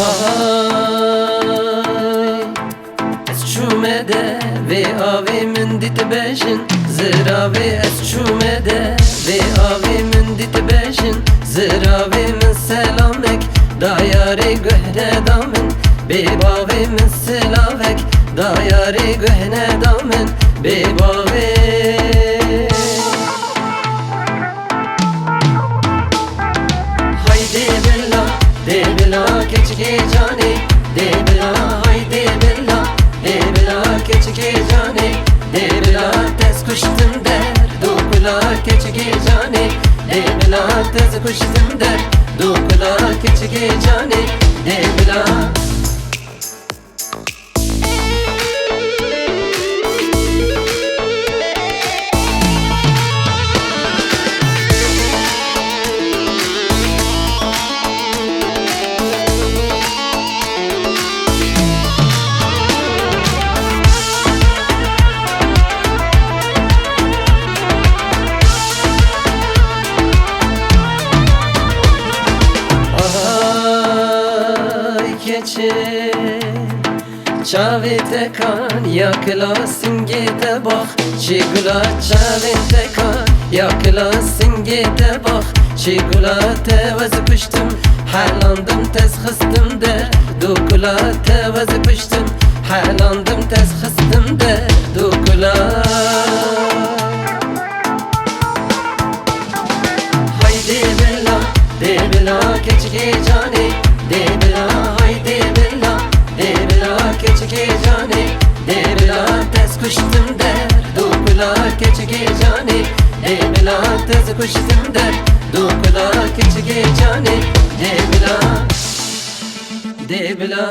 Ay ez çûme de vê avê min dît bejin ziravê ez çûme de vê avê min dît bejin ziravê min selamek dayarê guhne da min bê bavê min silavek dayarê guhne da min bê bavê de bila keçke jane de bila hay de bila keçke jane de bila tez kuştum der dokula keçke jane de bila tez kuştum der dokula keçke jane de bila çavê tekan ya klasingê te bax çî gula çavê tekan ya klasingê te bax çî gula te vez kuştum helandım tez xistim der du gula te vez kuştum helandım tez xistim der du gula haydi bila keçke jane de bila haydi bila keçke jane de bila tez kuştum der dokula keçke jane de bila tez kuştum der dokula keçke jane de bila